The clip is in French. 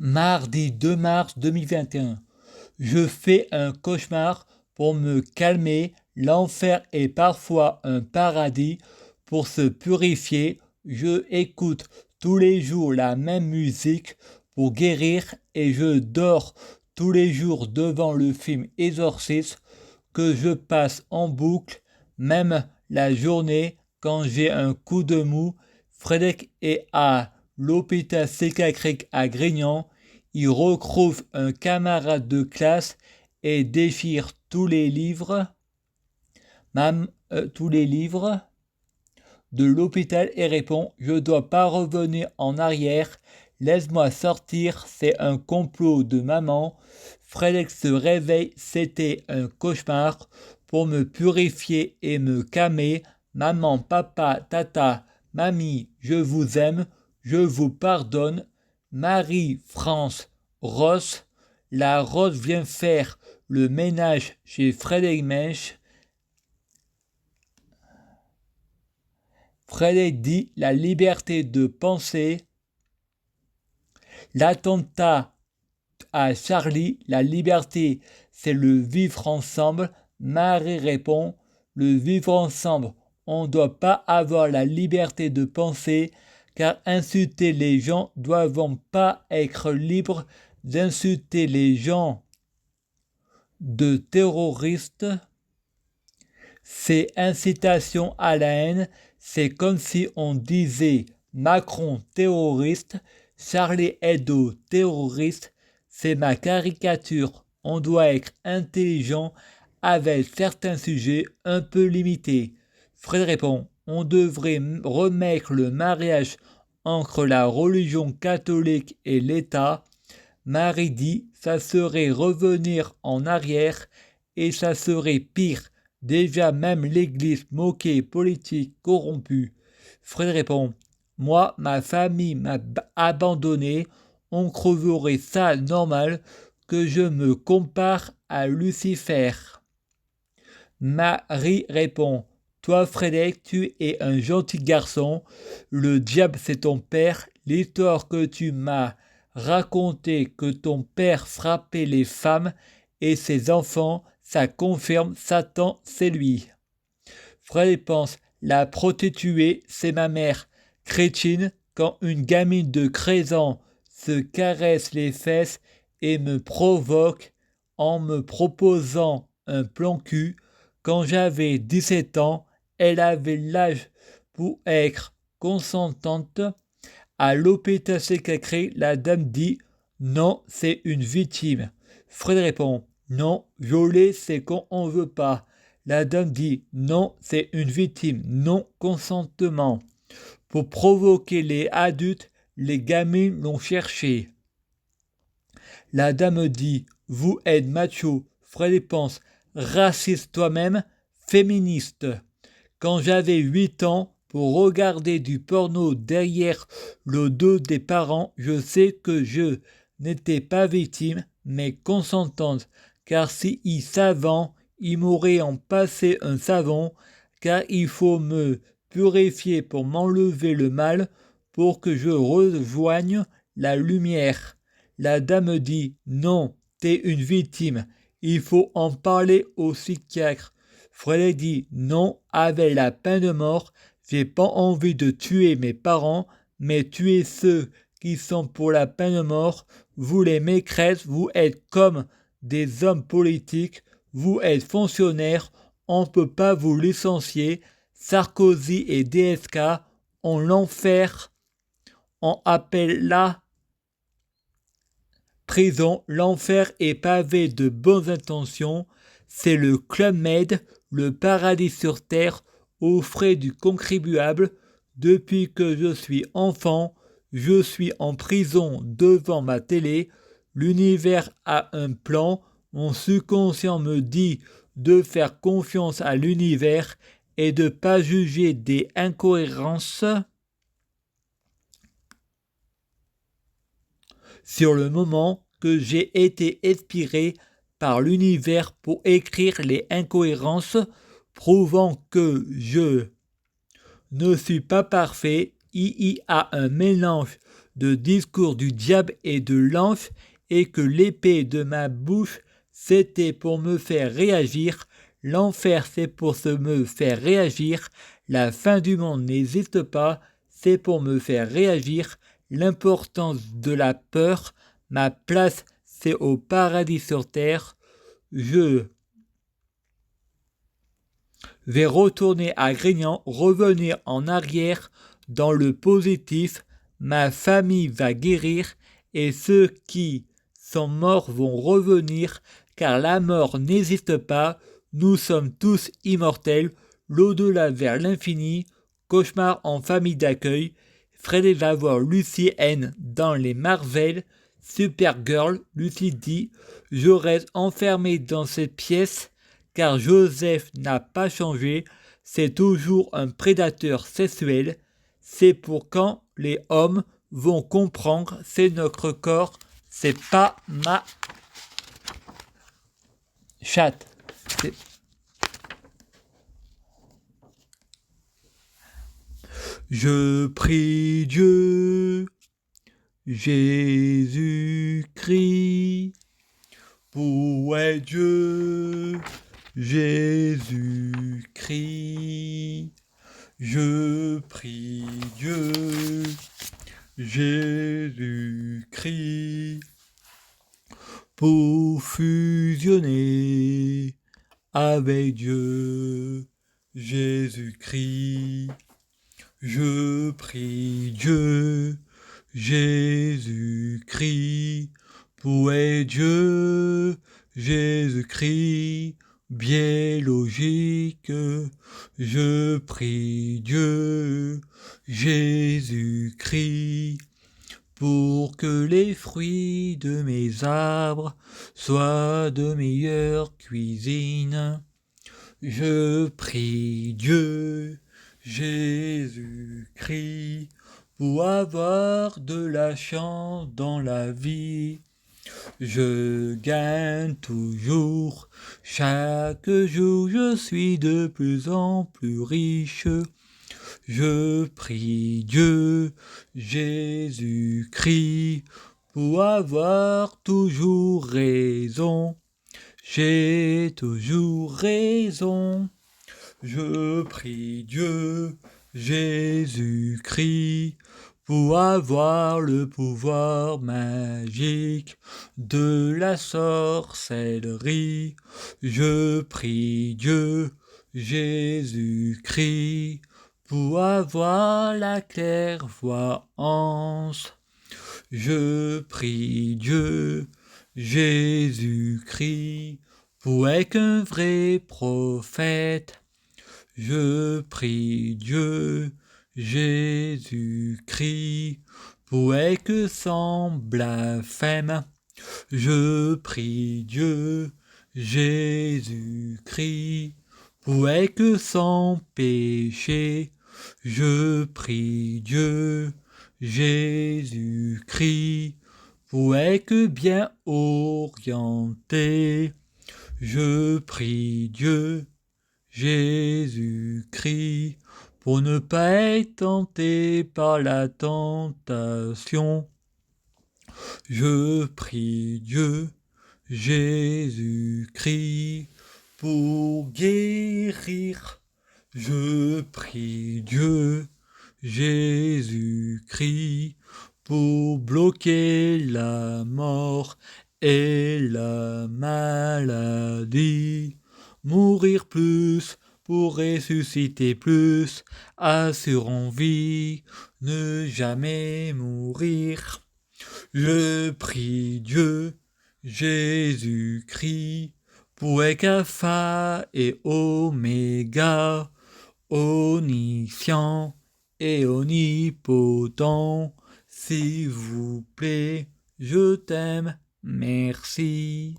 Mardi 2 mars 2021. Je fais un cauchemar pour me calmer. L'enfer est parfois un paradis pour se purifier. Je écoute tous les jours la même musique pour guérir et je dors tous les jours devant le film Exorcist que je passe en boucle, même la journée quand j'ai un coup de mou. Frédéric est à l'hôpital psychiatrique à Grignan. Il retrouve un camarade de classe et déchire tous les livres de l'hôpital et répond: Je dois pas revenir en arrière, laisse-moi sortir, c'est un complot de maman. Frédéric se réveille, c'était un cauchemar pour me purifier et me calmer. Maman, papa, tata, mamie, je vous aime, je vous pardonne. Marie-France Ross, la Rose vient faire le ménage chez Frédéric Mensch. Frédéric dit la liberté de penser. L'attentat à Charlie, la liberté, c'est le vivre ensemble. Marie répond, le vivre ensemble, on ne doit pas avoir la liberté de penser, car insulter les gens ne doivent pas être libres d'insulter les gens de terroristes. C'est incitation à la haine, c'est comme si on disait Macron terroriste, Charlie Hebdo terroriste, c'est ma caricature. On doit être intelligent avec certains sujets un peu limités. Fred répond, on devrait remettre le mariage entre la religion catholique et l'État. Marie dit, ça serait revenir en arrière et ça serait pire. Déjà même l'Église moquée, politique, corrompue. Fred répond, moi, ma famille m'a abandonné, on trouverait ça normal que je me compare à Lucifer. Marie répond, toi Frédéric, tu es un gentil garçon, le diable c'est ton père, l'histoire que tu m'as racontée que ton père frappait les femmes et ses enfants, ça confirme Satan c'est lui. Fred pense, la prostituée c'est ma mère, crétine, quand une gamine de 13 ans se caresse les fesses et me provoque en me proposant un plan cul. Quand j'avais 17 ans, elle avait l'âge pour être consentante. À l'hôpital psychiatrique, la dame dit non, c'est une victime. Fred répond non, violer c'est quand on veut pas. La dame dit non, c'est une victime, non consentement. Pour provoquer les adultes, les gamines l'ont cherché. La dame dit vous êtes macho. Fred pense raciste toi-même, féministe. Quand j'avais 8 ans, pour regarder du porno derrière le dos des parents, je sais que je n'étais pas victime, mais consentante, car si ils savent, ils m'auraient en passé un savon, car il faut me purifier pour m'enlever le mal, pour que je rejoigne la lumière. La dame dit non, t'es une victime, il faut en parler au psychiatre. Frédéric dit non, avec la peine de mort, j'ai pas envie de tuer mes parents, mais tuer ceux qui sont pour la peine de mort. Vous les maîtresses, vous êtes comme des hommes politiques, vous êtes fonctionnaires, on ne peut pas vous licencier. Sarkozy et DSK ont l'enfer, on appelle la prison. L'enfer est pavé de bonnes intentions, c'est le Club Med, le paradis sur terre, aux frais du contribuable. Depuis que je suis enfant, je suis en prison devant ma télé. L'univers a un plan. Mon subconscient me dit de faire confiance à l'univers et de ne pas juger des incohérences. Sur le moment que j'ai été inspiré par l'univers pour écrire les incohérences, prouvant que je ne suis pas parfait. Il y a un mélange de discours du diable et de l'ange, et que l'épée de ma bouche, c'était pour me faire réagir. L'enfer, c'est pour me faire réagir. La fin du monde n'existe pas, c'est pour me faire réagir. L'importance de la peur, ma place, c'est au paradis sur terre. Je vais retourner à Grignan, revenir en arrière dans le positif. Ma famille va guérir et ceux qui sont morts vont revenir, car la mort n'existe pas. Nous sommes tous immortels. L'au-delà vers l'infini. Cauchemar en famille d'accueil. Freddy va voir Lucy N dans les Marvel. Supergirl, Lucy dit: je reste enfermé dans cette pièce car Joseph n'a pas changé. C'est toujours un prédateur sexuel. C'est pour quand les hommes vont comprendre, c'est notre corps, c'est pas ma chatte. Je prie Dieu, Jésus-Christ, où est Dieu, Jésus-Christ. Je prie Dieu, Jésus-Christ, pour fusionner avec Dieu, Jésus-Christ. Je prie Dieu, Jésus-Christ, pour être Dieu, Jésus-Christ, bien logique. Je prie Dieu, Jésus-Christ, pour que les fruits de mes arbres soient de meilleure cuisine. Je prie Dieu, Jésus-Christ, pour avoir de la chance dans la vie. Je gagne toujours, chaque jour je suis de plus en plus riche. Je prie Dieu, Jésus-Christ, pour avoir toujours raison. J'ai toujours raison. Je prie Dieu, Jésus-Christ, pour avoir le pouvoir magique de la sorcellerie. Je prie Dieu, Jésus-Christ, pour avoir la clairvoyance. Je prie Dieu, Jésus-Christ, pour être un vrai prophète. Je prie Dieu, Jésus-Christ, pour être sans blasphème. Je prie Dieu, Jésus-Christ, pour être sans péché. Je prie Dieu, Jésus-Christ, pour être bien orienté. Je prie Dieu, Jésus-Christ, pour ne pas être tenté par la tentation. Je prie Dieu, Jésus-Christ, pour guérir. Je prie Dieu, Jésus-Christ, pour bloquer la mort et la maladie. Mourir plus pour ressusciter plus, assurant vie, ne jamais mourir. Je prie Dieu, Jésus-Christ, pour être alpha et oméga, omniscient et omnipotent. S'il vous plaît, je t'aime, merci.